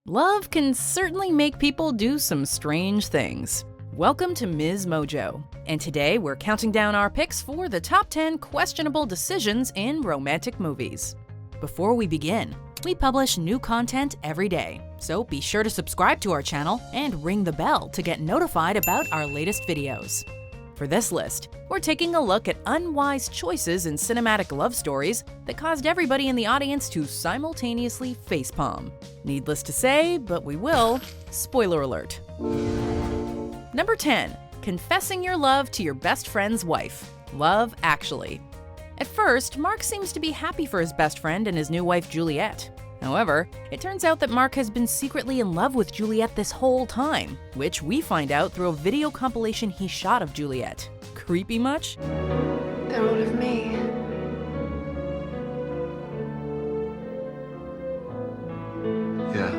Love can certainly make people do some strange things. Welcome to MsMojo, and today we're counting down our picks for the top 10 questionable decisions in romantic movies. Before we begin, we publish new content every day, so be sure to subscribe to our channel and ring the bell to get notified about our latest videos. For this list, we're taking a look at unwise choices in cinematic love stories that caused everybody in the audience to simultaneously facepalm. Needless to say, but we will, spoiler alert. Number 10. Confessing your love to your best friend's wife. Love Actually. At first, Mark seems to be happy for his best friend and his new wife Juliet. However, it turns out that Mark has been secretly in love with Juliet this whole time, which we find out through a video compilation he shot of Juliet. Creepy much? Don't of me. Yeah.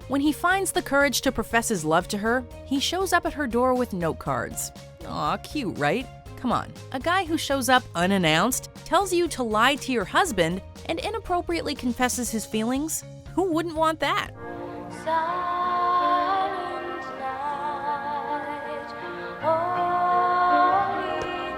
When he finds the courage to profess his love to her, he shows up at her door with note cards. Aw, cute, right? Come on, a guy who shows up unannounced, tells you to lie to your husband, and inappropriately confesses his feelings? Who wouldn't want that? Silent night, holy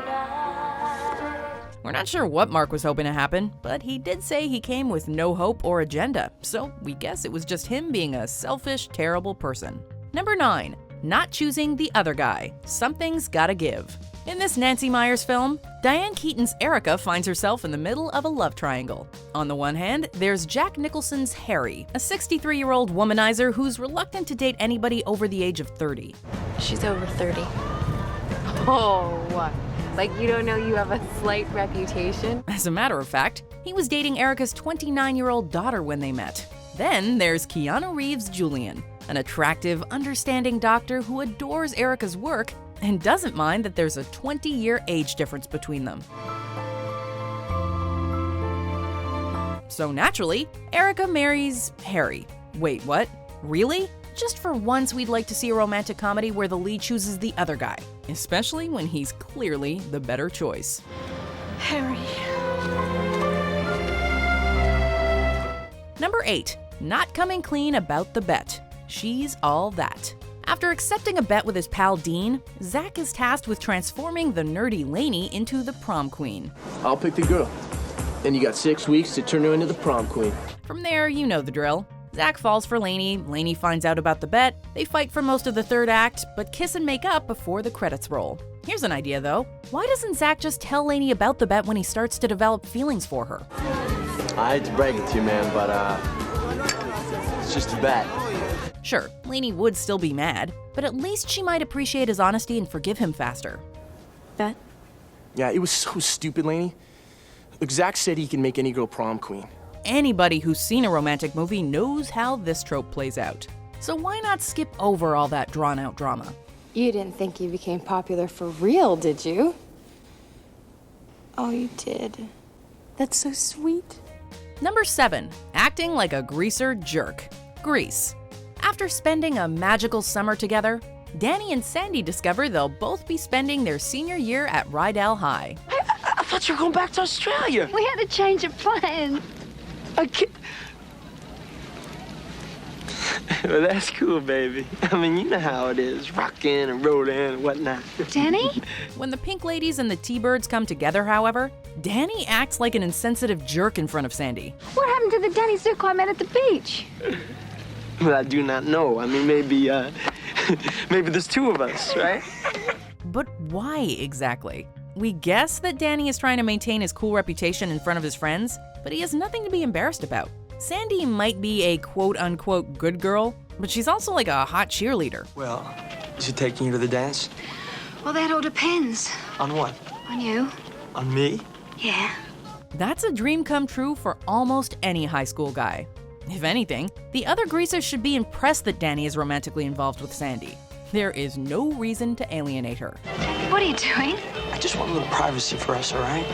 night. We're not sure what Mark was hoping to happen, but he did say he came with no hope or agenda, so we guess it was just him being a selfish, terrible person. Number 9. Not choosing the other guy. Something's gotta give. In this Nancy Meyers film, Diane Keaton's Erica finds herself in the middle of a love triangle. On the one hand, there's Jack Nicholson's Harry, a 63-year-old womanizer who's reluctant to date anybody over the age of 30. She's over 30. Oh, like you don't know you have a slight reputation? As a matter of fact, he was dating Erica's 29-year-old daughter when they met. Then there's Keanu Reeves' Julian, an attractive, understanding doctor who adores Erica's work and doesn't mind that there's a 20-year age difference between them. So naturally, Erica marries Harry. Wait, what? Really? Just for once, we'd like to see a romantic comedy where the lead chooses the other guy, especially when he's clearly the better choice. Harry. Number 8. Not coming clean about the bet. She's all that. After accepting a bet with his pal Dean, Zach is tasked with transforming the nerdy Lainey into the prom queen. I'll pick the girl. Then you got 6 weeks to turn her into the prom queen. From there, you know the drill. Zach falls for Lainey, Lainey finds out about the bet, they fight for most of the third act, but kiss and make up before the credits roll. Here's an idea though. Why doesn't Zach just tell Lainey about the bet when he starts to develop feelings for her? I hate to break it to you, man, but it's just a bet. Sure, Lainey would still be mad, but at least she might appreciate his honesty and forgive him faster. Bet? Yeah, it was so stupid, Lainey. Look, Zach said he can make any girl prom queen. Anybody who's seen a romantic movie knows how this trope plays out. So why not skip over all that drawn-out drama? You didn't think you became popular for real, did you? Oh, you did. That's so sweet. Number 7. Acting like a greaser jerk. Grease. After spending a magical summer together, Danny and Sandy discover they'll both be spending their senior year at Rydell High. I thought you were going back to Australia. We had to change of plans. I can't... Well, that's cool, baby. I mean, you know how it is, rocking and rolling and whatnot. Danny? When the Pink Ladies and the T-Birds come together, however, Danny acts like an insensitive jerk in front of Sandy. What happened to the Danny Zuko I met at the beach? Well, I do not know. I mean, maybe there's two of us, right? But why exactly? We guess that Danny is trying to maintain his cool reputation in front of his friends, but he has nothing to be embarrassed about. Sandy might be a quote-unquote good girl, but she's also like a hot cheerleader. Well, is he taking you to the dance? Well, that all depends. On what? On you. On me? Yeah. That's a dream come true for almost any high school guy. If anything, the other greasers should be impressed that Danny is romantically involved with Sandy. There is no reason to alienate her. What are you doing? I just want a little privacy for us, all right?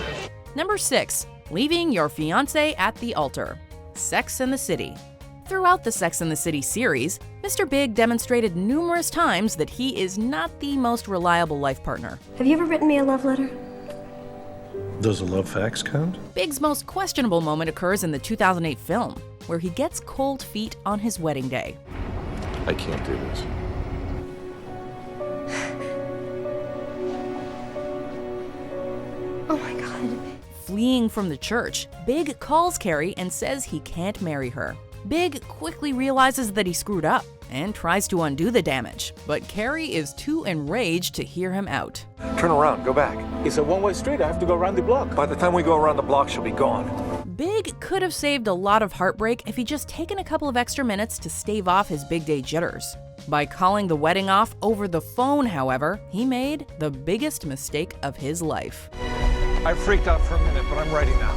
Number 6. Leaving your fiance at the altar. Sex and the City. Throughout the Sex and the City series, Mr. Big demonstrated numerous times that he is not the most reliable life partner. Have you ever written me a love letter? Does a love fax count? Big's most questionable moment occurs in the 2008 film. where he gets cold feet on his wedding day. I can't do this. Oh my God. Fleeing from the church, Big calls Carrie and says he can't marry her. Big quickly realizes that he screwed up and tries to undo the damage, but Carrie is too enraged to hear him out. Turn around, go back. It's a one-way street. I have to go around the block. By the time we go around the block, she'll be gone. Big could have saved a lot of heartbreak if he'd just taken a couple of extra minutes to stave off his big day jitters. By calling the wedding off over the phone, however, he made the biggest mistake of his life. I freaked out for a minute, but I'm ready now.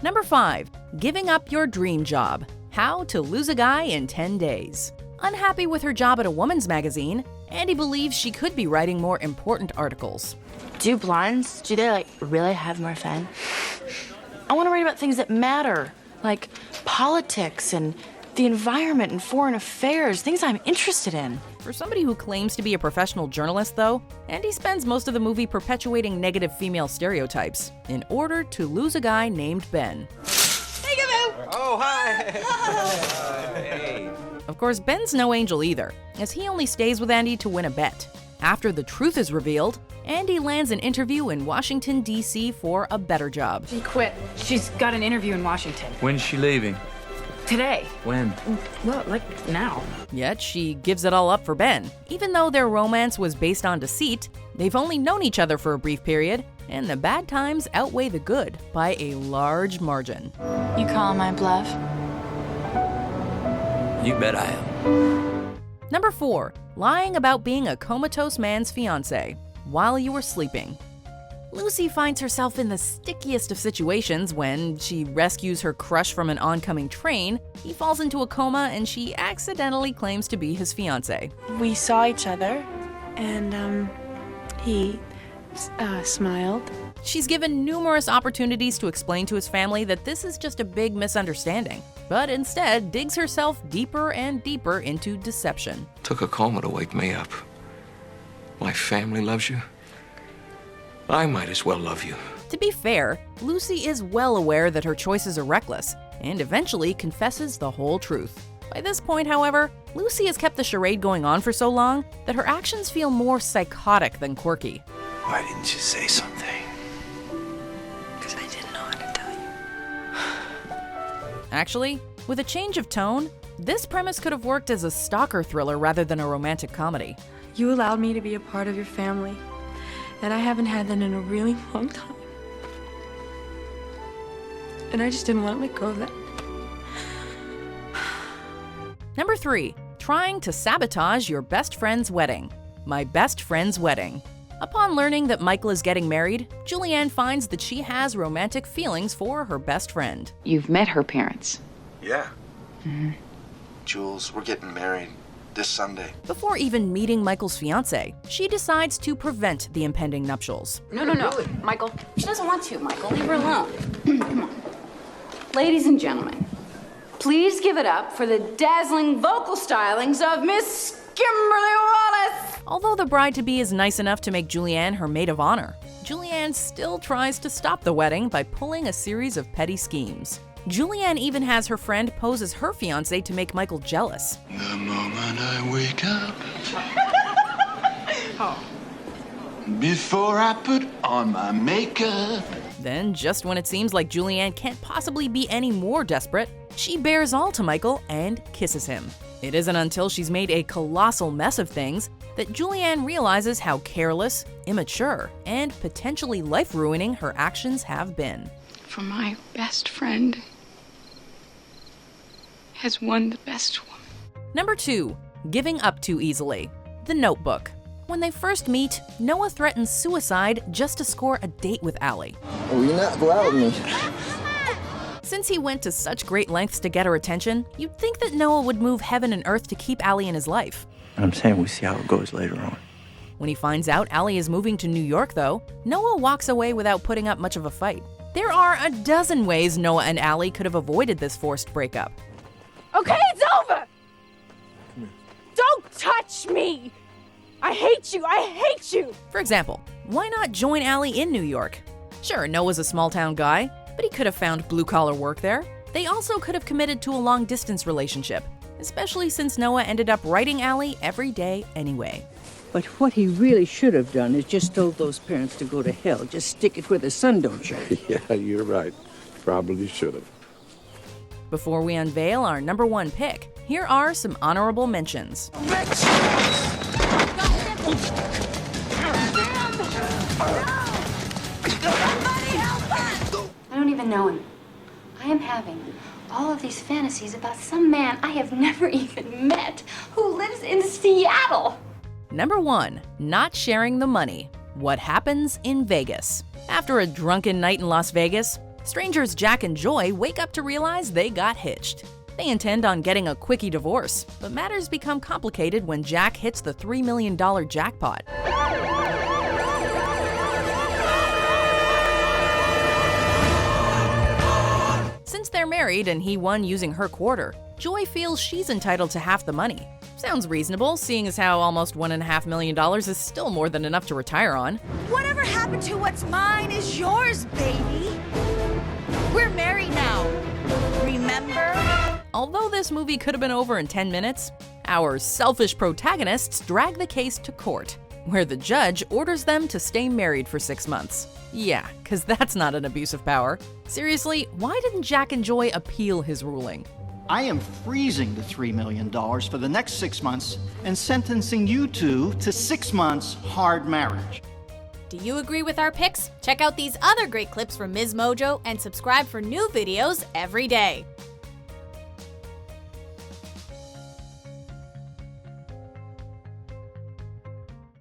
Number 5. Giving up your dream job. How to lose a guy in 10 days. Unhappy with her job at a woman's magazine, Andie believes she could be writing more important articles. Do blondes, do they really have more fun? I want to write about things that matter, like politics and the environment and foreign affairs, things I'm interested in. For somebody who claims to be a professional journalist, though, Andie spends most of the movie perpetuating negative female stereotypes in order to lose a guy named Ben. Oh, hi! Hey. Of course, Ben's no angel either, as he only stays with Andie to win a bet. After the truth is revealed, Andie lands an interview in Washington, D.C. for a better job. She quit. She's got an interview in Washington. When's she leaving? Today. When? Well, like now. Yet she gives it all up for Ben. Even though their romance was based on deceit, they've only known each other for a brief period, and the bad times outweigh the good by a large margin. You calling my bluff? You bet I am. Number 4. Lying about being a comatose man's fiance while you were sleeping. Lucy finds herself in the stickiest of situations when she rescues her crush from an oncoming train, he falls into a coma, and she accidentally claims to be his fiance. We saw each other, and, he smiled. She's given numerous opportunities to explain to his family that this is just a big misunderstanding, but instead digs herself deeper and deeper into deception. Took a coma to wake me up. My family loves you. I might as well love you. To be fair, Lucy is well aware that her choices are reckless, and eventually confesses the whole truth. By this point, however, Lucy has kept the charade going on for so long that her actions feel more psychotic than quirky. Why didn't you say something? Because I didn't know how to tell you. Actually, with a change of tone, this premise could have worked as a stalker thriller rather than a romantic comedy. You allowed me to be a part of your family, and I haven't had that in a really long time. And I just didn't want to let go of that. Number 3. Trying to sabotage your best friend's wedding. My best friend's wedding. Upon learning that Michael is getting married, Julianne finds that she has romantic feelings for her best friend. You've met her parents. Yeah. Jules, we're getting married this Sunday. Before even meeting Michael's fiance, she decides to prevent the impending nuptials. No, Michael. She doesn't want to, Michael. Leave her alone. Come on. Ladies and gentlemen, please give it up for the dazzling vocal stylings of Miss Kimberly Wallace. Although the bride-to-be is nice enough to make Julianne her maid of honor, Julianne still tries to stop the wedding by pulling a series of petty schemes. Julianne even has her friend pose as her fiance to make Michael jealous. The moment I wake up, before I put on my makeup. Then, just when it seems like Julianne can't possibly be any more desperate, she bears all to Michael and kisses him. It isn't until she's made a colossal mess of things that Julianne realizes how careless, immature, and potentially life-ruining her actions have been. For my best friend has won the best woman. Number 2. Giving up too easily. The Notebook. When they first meet, Noah threatens suicide just to score a date with Allie. Will you not go out with me? Since he went to such great lengths to get her attention, you'd think that Noah would move heaven and earth to keep Allie in his life. I'm saying we see how it goes later on. When he finds out Allie is moving to New York, though, Noah walks away without putting up much of a fight. There are a dozen ways Noah and Allie could have avoided this forced breakup. Okay, it's over! Don't touch me! I hate you! I hate you! For example, why not join Allie in New York? Sure, Noah's a small-town guy, but he could have found blue-collar work there. They also could have committed to a long-distance relationship, especially since Noah ended up writing Allie every day anyway. But what he really should have done is just told those parents to go to hell. Just stick it where the sun don't shine. Yeah, you're right. Probably should have. Before we unveil our number one pick, here are some honorable mentions. I don't even know him. I am having all of these fantasies about some man I have never even met who lives in Seattle. Number 1, not sharing the money. What happens in Vegas? After a drunken night in Las Vegas, strangers Jack and Joy wake up to realize they got hitched. They intend on getting a quickie divorce, but matters become complicated when Jack hits the $3 million jackpot. Since they're married and he won using her quarter, Joy feels she's entitled to half the money. Sounds reasonable, seeing as how almost $1.5 million is still more than enough to retire on. Whatever happened to what's mine is yours, baby. We're married now. Remember? Although this movie could have been over in 10 minutes, our selfish protagonists drag the case to court, where the judge orders them to stay married for 6 months. Yeah, because that's not an abuse of power. Seriously, why didn't Jack and Joy appeal his ruling? I am freezing the $3 million for the next 6 months and sentencing you two to 6 months hard marriage. Do you agree with our picks? Check out these other great clips from MsMojo and subscribe for new videos every day.